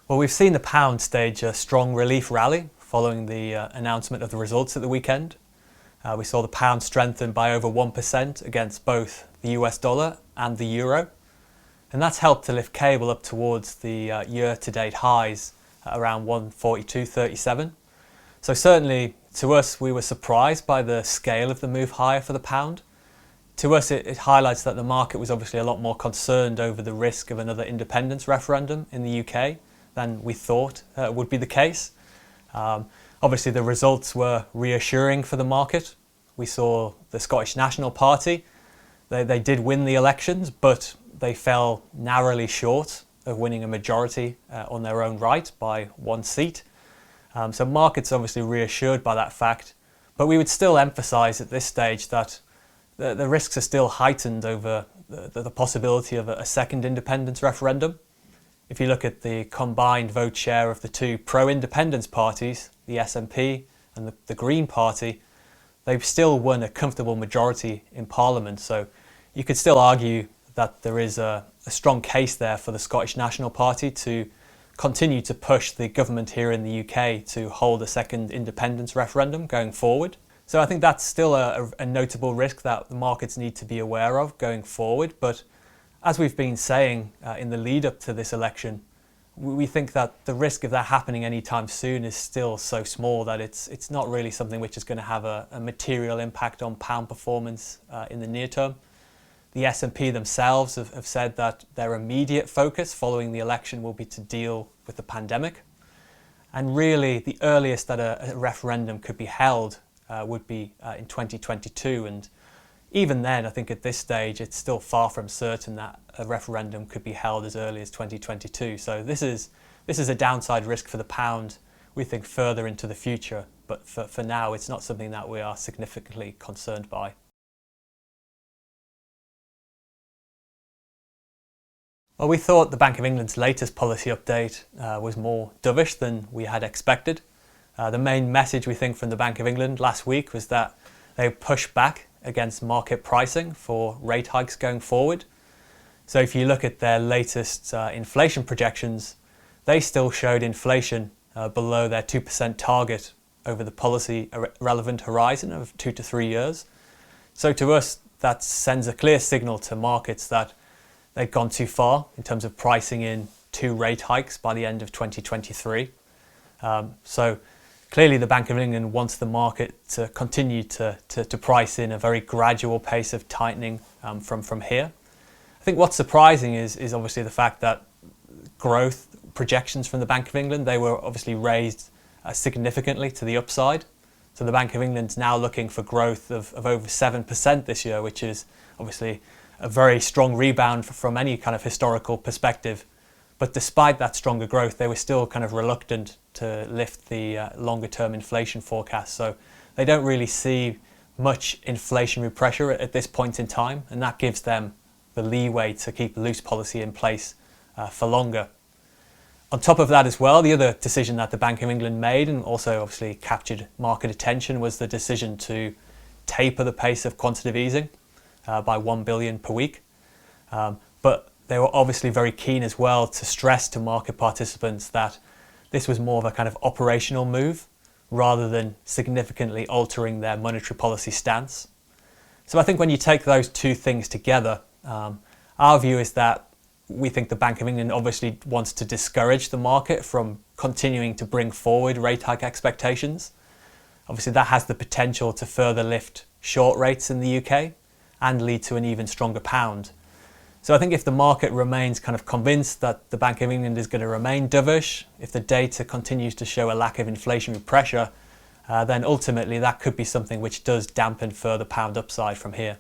Well, we've seen the pound stage a strong relief rally following the announcement of the results at the weekend. We saw the pound strengthen by over 1% against both the US dollar and the euro. And that's helped to lift cable up towards the year-to-date highs at around 142.37. So certainly to us, we were surprised by the scale of the move higher for the pound. To us, it highlights that the market was obviously a lot more concerned over the risk of another independence referendum in the UK than we thought would be the case. Obviously, the results were reassuring for the market. We saw the Scottish National Party. They did win the elections, but they fell narrowly short of winning a majority on their own right by one seat. So markets obviously reassured by that fact, but we would still emphasise at this stage that the risks are still heightened over the possibility of a second independence referendum. If you look at the combined vote share of the two pro-independence parties, the SNP and the Green Party, they've still won a comfortable majority in Parliament. So you could still argue that there is a strong case there for the Scottish National Party to continue to push the government here in the UK to hold a second independence referendum going forward. So I think that's still a notable risk that the markets need to be aware of going forward. But as we've been saying in the lead up to this election, we think that the risk of that happening anytime soon is still so small that it's not really something which is going to have a material impact on pound performance in the near term. The S&P themselves have said that their immediate focus following the election will be to deal with the pandemic. And really the earliest that a referendum could be held would be in 2022. And even then, I think at this stage, it's still far from certain that a referendum could be held as early as 2022. So this is a downside risk for the pound, we think, further into the future. But for now, it's not something that we are significantly concerned by. Well, we thought the Bank of England's latest policy update was more dovish than we had expected. The main message, we think, from the Bank of England last week was that they pushed back against market pricing for rate hikes going forward. So if you look at their latest inflation projections, they still showed inflation below their 2% target over the policy relevant horizon of 2 to 3 years. So to us, that sends a clear signal to markets that they've gone too far in terms of pricing in 2 rate hikes by the end of 2023. So clearly the Bank of England wants the market to continue to price in a very gradual pace of tightening from here. I think what's surprising is obviously the fact that growth projections from the Bank of England, they were obviously raised significantly to the upside. So the Bank of England's now looking for growth of over 7% this year, which is obviously a very strong rebound from any kind of historical perspective. But despite that stronger growth, they were still kind of reluctant to lift the longer term inflation forecast. So they don't really see much inflationary pressure at this point in time, and that gives them the leeway to keep loose policy in place for longer. On top of that as well, the other decision that the Bank of England made, and also obviously captured market attention, was the decision to taper the pace of quantitative easing by 1 billion per week. But they were obviously very keen as well to stress to market participants that this was more of a kind of operational move rather than significantly altering their monetary policy stance. So I think when you take those two things together, our view is that we think the Bank of England obviously wants to discourage the market from continuing to bring forward rate hike expectations. Obviously that has the potential to further lift short rates in the UK and lead to an even stronger pound. So I think if the market remains kind of convinced that the Bank of England is going to remain dovish, if the data continues to show a lack of inflationary pressure, then ultimately that could be something which does dampen further pound upside from here.